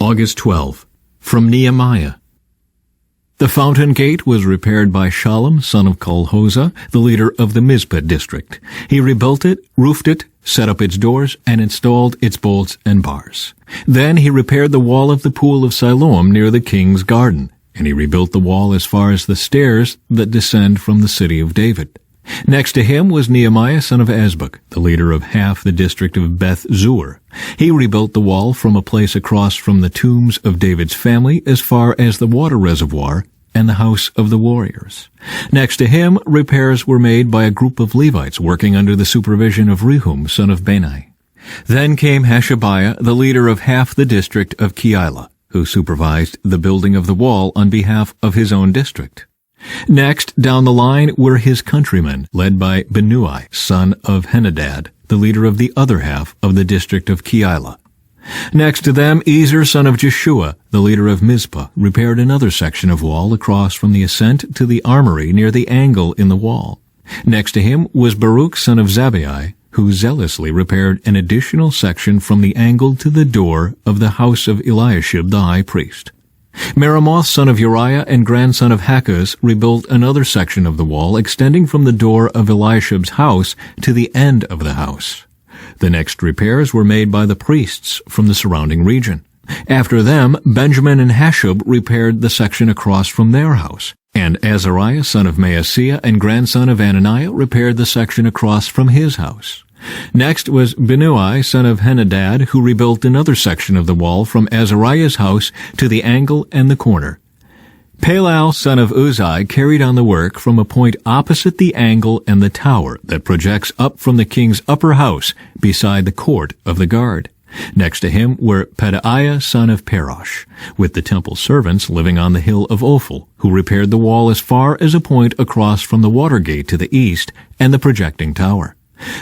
August 12. From Nehemiah. The fountain gate was repaired by Shallum, son of Kolhoza, the leader of the Mizpah district. He rebuilt it, roofed it, set up its doors, and installed its bolts and bars. Then he repaired the wall of the pool of Siloam near the king's garden, and he rebuilt the wall as far as the stairs that descend from the city of David. Next to him was Nehemiah son of Azbuk, the leader of half the district of Beth Zur. He rebuilt the wall from a place across from the tombs of David's family as far as the water reservoir and the house of the warriors. Next to him, repairs were made by a group of Levites working under the supervision of Rehum son of Bani. Then came Hashabiah, the leader of half the district of Keilah, who supervised the building of the wall on behalf of his own district. Next, down the line, were his countrymen, led by Binnui, son of Henadad, the leader of the other half of the district of Keilah. Next to them, Ezer, son of Jeshua, the leader of Mizpah, repaired another section of wall across from the ascent to the armory near the angle in the wall. Next to him was Baruch, son of Zabbai, who zealously repaired an additional section from the angle to the door of the house of Eliashib the high priest. Meremoth, son of Uriah and grandson of Hakkoz, rebuilt another section of the wall extending from the door of Eliashib's house to the end of the house. The next repairs were made by the priests from the surrounding region. After them, Benjamin and Hashub repaired the section across from their house, and Azariah, son of Maaseiah and grandson of Ananiah, repaired the section across from his house. Next was Binnui, son of Henadad, who rebuilt another section of the wall from Azariah's house to the angle and the corner. Palal, son of Uzai, carried on the work from a point opposite the angle and the tower that projects up from the king's upper house beside the court of the guard. Next to him were Pedaiah, son of Parosh, with the temple servants living on the hill of Ophel, who repaired the wall as far as a point across from the water gate to the east and the projecting tower.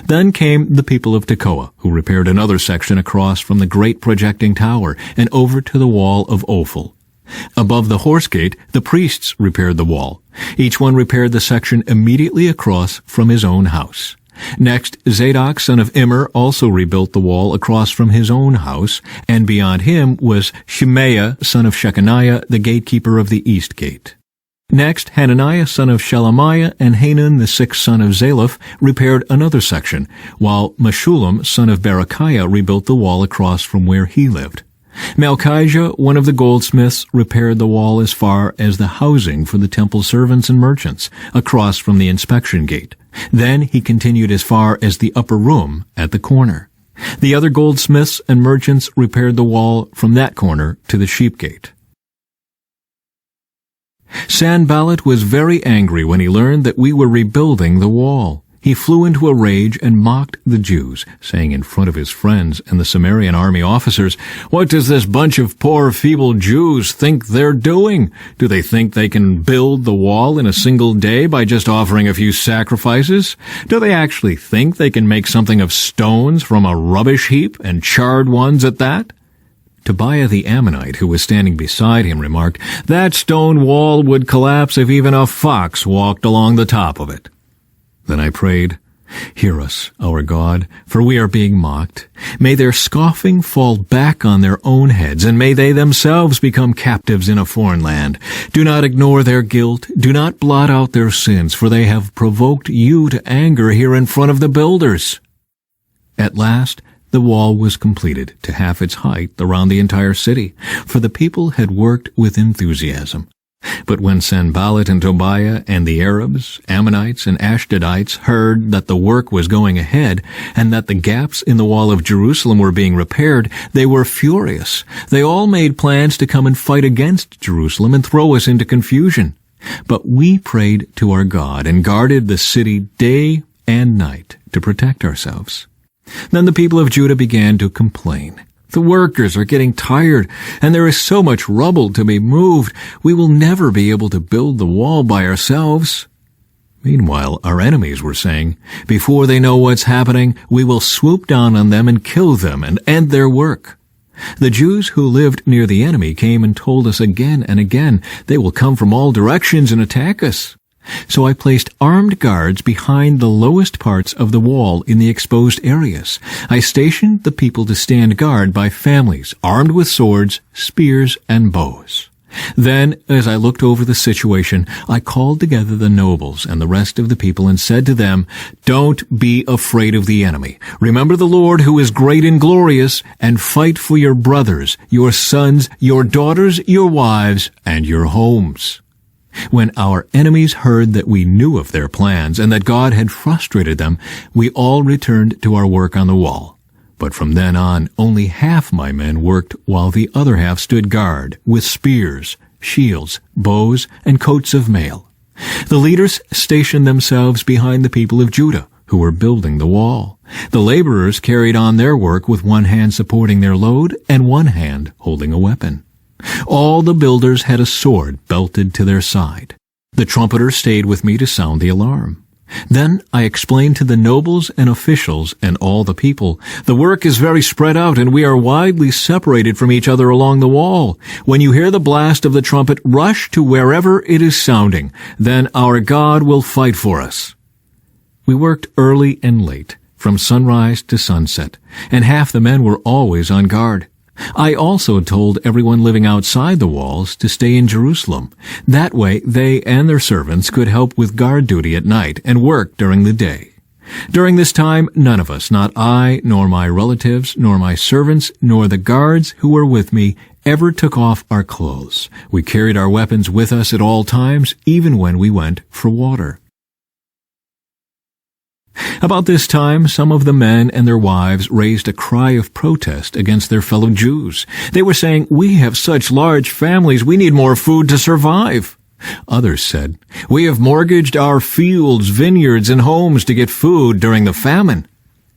Then came the people of Tekoa, who repaired another section across from the great projecting tower and over to the wall of Ophel. Above the horse gate, the priests repaired the wall. Each one repaired the section immediately across from his own house. Next, Zadok, son of Immer, also rebuilt the wall across from his own house, and beyond him was Shemaiah, son of Shechaniah, the gatekeeper of the east gate. Next, Hananiah, son of Shelemiah, and Hanan, the sixth son of Zalaph, repaired another section, while Meshullam, son of Berechiah, rebuilt the wall across from where he lived. Malchijah, one of the goldsmiths, repaired the wall as far as the housing for the temple servants and merchants, across from the inspection gate. Then he continued as far as the upper room at the corner. The other goldsmiths and merchants repaired the wall from that corner to the sheep gate. Sanballat was very angry when he learned that we were rebuilding the wall. He flew into a rage and mocked the Jews, saying in front of his friends and the Samaritan army officers, "What does this bunch of poor, feeble Jews think they're doing? Do they think they can build the wall in a single day by just offering a few sacrifices? Do they actually think they can make something of stones from a rubbish heap, and charred ones at that?" Tobiah the Ammonite, who was standing beside him, remarked, "That stone wall would collapse if even a fox walked along the top of it." Then I prayed, "Hear us, our God, for we are being mocked. May their scoffing fall back on their own heads, and may they themselves become captives in a foreign land. Do not ignore their guilt. Do not blot out their sins, for they have provoked you to anger here in front of the builders." At last, the wall was completed to half its height around the entire city, for the people had worked with enthusiasm. But when Sanballat and Tobiah and the Arabs, Ammonites, and Ashdodites heard that the work was going ahead and that the gaps in the wall of Jerusalem were being repaired, they were furious. They all made plans to come and fight against Jerusalem and throw us into confusion. But we prayed to our God and guarded the city day and night to protect ourselves. Then the people of Judah began to complain. "The workers are getting tired, and there is so much rubble to be moved. We will never be able to build the wall by ourselves." Meanwhile, our enemies were saying, "Before they know what's happening, we will swoop down on them and kill them and end their work." The Jews who lived near the enemy came and told us again and again, "They will come from all directions and attack us." So I placed armed guards behind the lowest parts of the wall in the exposed areas. I stationed the people to stand guard by families, armed with swords, spears, and bows. Then, as I looked over the situation, I called together the nobles and the rest of the people and said to them, "Don't be afraid of the enemy. Remember the Lord who is great and glorious, and fight for your brothers, your sons, your daughters, your wives, and your homes." When our enemies heard that we knew of their plans and that God had frustrated them, we all returned to our work on the wall. But from then on, only half my men worked while the other half stood guard with spears, shields, bows, and coats of mail. The leaders stationed themselves behind the people of Judah, who were building the wall. The laborers carried on their work with one hand supporting their load and one hand holding a weapon. All the builders had a sword belted to their side. The trumpeter stayed with me to sound the alarm. Then I explained to the nobles and officials and all the people, "The work is very spread out, and we are widely separated from each other along the wall. When you hear the blast of the trumpet, rush to wherever it is sounding. Then our God will fight for us." We worked early and late, from sunrise to sunset, and half the men were always on guard. I also told everyone living outside the walls to stay in Jerusalem. That way they and their servants could help with guard duty at night and work during the day. During this time, none of us, not I, nor my relatives, nor my servants, nor the guards who were with me, ever took off our clothes. We carried our weapons with us at all times, even when we went for water. About this time, some of the men and their wives raised a cry of protest against their fellow Jews. They were saying, "We have such large families, we need more food to survive." Others said, "We have mortgaged our fields, vineyards, and homes to get food during the famine."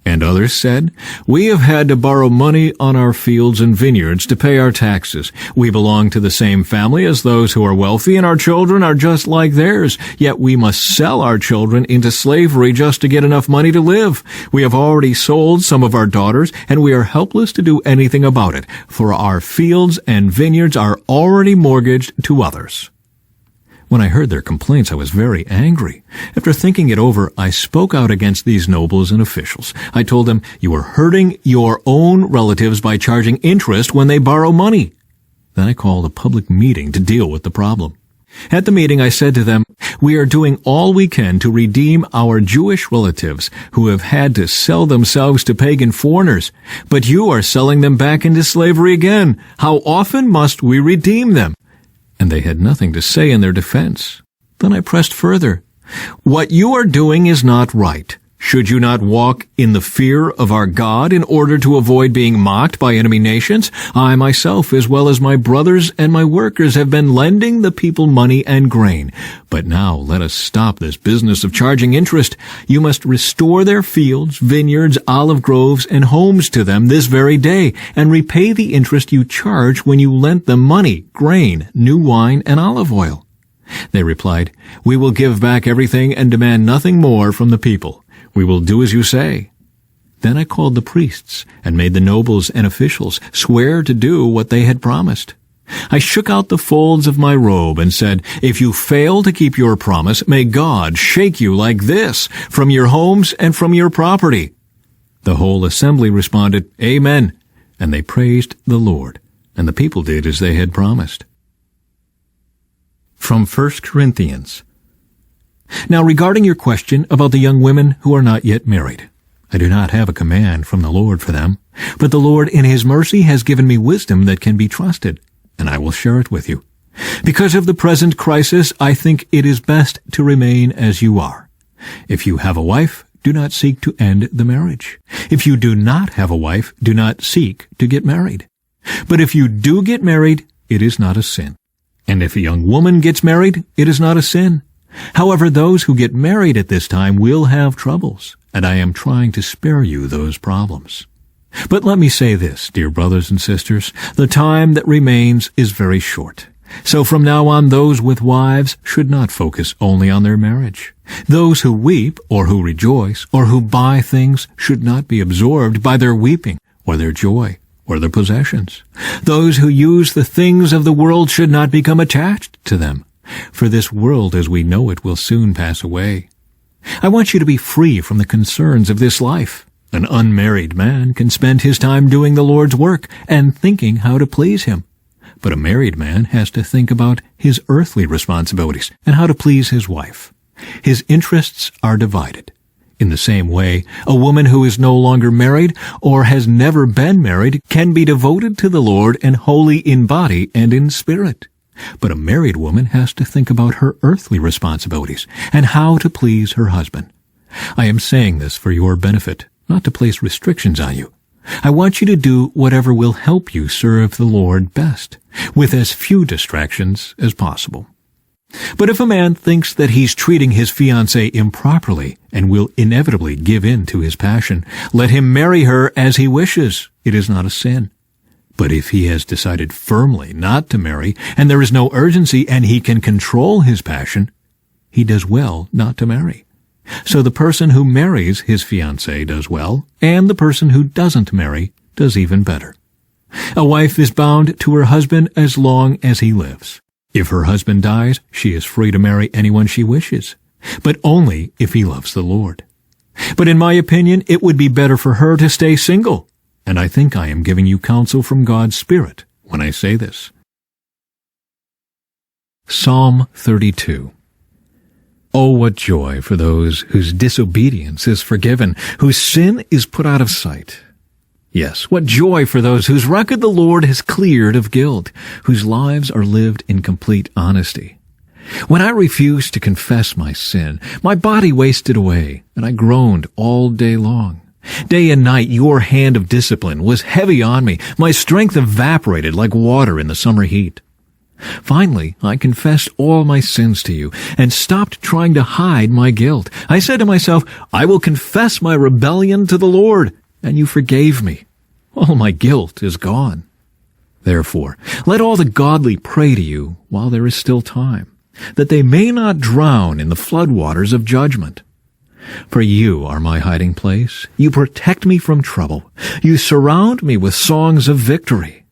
And others said, "We have had to borrow money on our fields and vineyards to pay our taxes. We belong to the same family as those who are wealthy, and our children are just like theirs. Yet we must sell our children into slavery just to get enough money to live. We have already sold some of our daughters, and we are helpless to do anything about it, for our fields and vineyards are already mortgaged to others." When I heard their complaints, I was very angry. After thinking it over, I spoke out against these nobles and officials. I told them, "You are hurting your own relatives by charging interest when they borrow money." Then I called a public meeting to deal with the problem. At the meeting, I said to them, "We are doing all we can to redeem our Jewish relatives who have had to sell themselves to pagan foreigners, but you are selling them back into slavery again. How often must we redeem them?" And they had nothing to say in their defense. Then I pressed further. "What you are doing is not right. Should you not walk in the fear of our God in order to avoid being mocked by enemy nations? I myself, as well as my brothers and my workers, have been lending the people money and grain. But now let us stop this business of charging interest. You must restore their fields, vineyards, olive groves, and homes to them this very day, and repay the interest you charged when you lent them money, grain, new wine, and olive oil." They replied, "We will give back everything and demand nothing more from the people. We will do as you say." Then I called the priests and made the nobles and officials swear to do what they had promised. I shook out the folds of my robe and said, "If you fail to keep your promise, may God shake you like this from your homes and from your property." The whole assembly responded, "Amen," and they praised the Lord, and the people did as they had promised. From 1 Corinthians. Now regarding your question about the young women who are not yet married, I do not have a command from the Lord for them, but the Lord in His mercy has given me wisdom that can be trusted, and I will share it with you. Because of the present crisis, I think it is best to remain as you are. If you have a wife, do not seek to end the marriage. If you do not have a wife, do not seek to get married. But if you do get married, it is not a sin. And if a young woman gets married, it is not a sin. However, those who get married at this time will have troubles, and I am trying to spare you those problems. But let me say this, dear brothers and sisters, the time that remains is very short. So from now on, those with wives should not focus only on their marriage. Those who weep or who rejoice or who buy things should not be absorbed by their weeping or their joy or their possessions. Those who use the things of the world should not become attached to them. For this world as we know it will soon pass away. I want you to be free from the concerns of this life. An unmarried man can spend his time doing the Lord's work and thinking how to please Him. But a married man has to think about his earthly responsibilities and how to please his wife. His interests are divided. In the same way, a woman who is no longer married or has never been married can be devoted to the Lord and holy in body and in spirit. But a married woman has to think about her earthly responsibilities and how to please her husband. I am saying this for your benefit, not to place restrictions on you. I want you to do whatever will help you serve the Lord best, with as few distractions as possible. But if a man thinks that he's treating his fiancée improperly and will inevitably give in to his passion, let him marry her as he wishes. It is not a sin. But if he has decided firmly not to marry, and there is no urgency and he can control his passion, he does well not to marry. So the person who marries his fiancée does well, and the person who doesn't marry does even better. A wife is bound to her husband as long as he lives. If her husband dies, she is free to marry anyone she wishes, but only if he loves the Lord. But in my opinion, it would be better for her to stay single, and I think I am giving you counsel from God's Spirit when I say this. Psalm 32. Oh, what joy for those whose disobedience is forgiven, whose sin is put out of sight. Yes, what joy for those whose record the Lord has cleared of guilt, whose lives are lived in complete honesty. When I refused to confess my sin, my body wasted away, and I groaned all day long. Day and night your hand of discipline was heavy on me. My strength evaporated like water in the summer heat. Finally, I confessed all my sins to you and stopped trying to hide my guilt. I said to myself, I will confess my rebellion to the Lord, and you forgave me. All my guilt is gone. Therefore, let all the godly pray to you while there is still time, that they may not drown in the floodwaters of judgment. For you are my hiding place. You protect me from trouble. You surround me with songs of victory.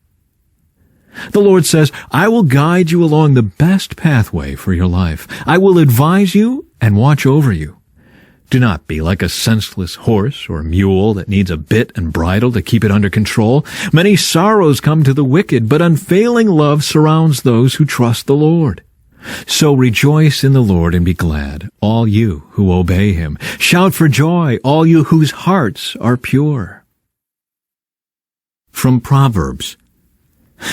The Lord says, I will guide you along the best pathway for your life. I will advise you and watch over you. Do not be like a senseless horse or mule that needs a bit and bridle to keep it under control. Many sorrows come to the wicked, but unfailing love surrounds those who trust the Lord. So rejoice in the Lord and be glad, all you who obey Him. Shout for joy, all you whose hearts are pure. From Proverbs.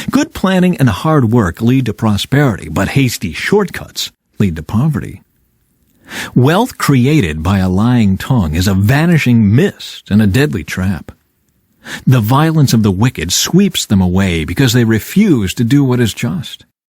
Good planning and hard work lead to prosperity, but hasty shortcuts lead to poverty. Wealth created by a lying tongue is a vanishing mist and a deadly trap. The violence of the wicked sweeps them away because they refuse to do what is just.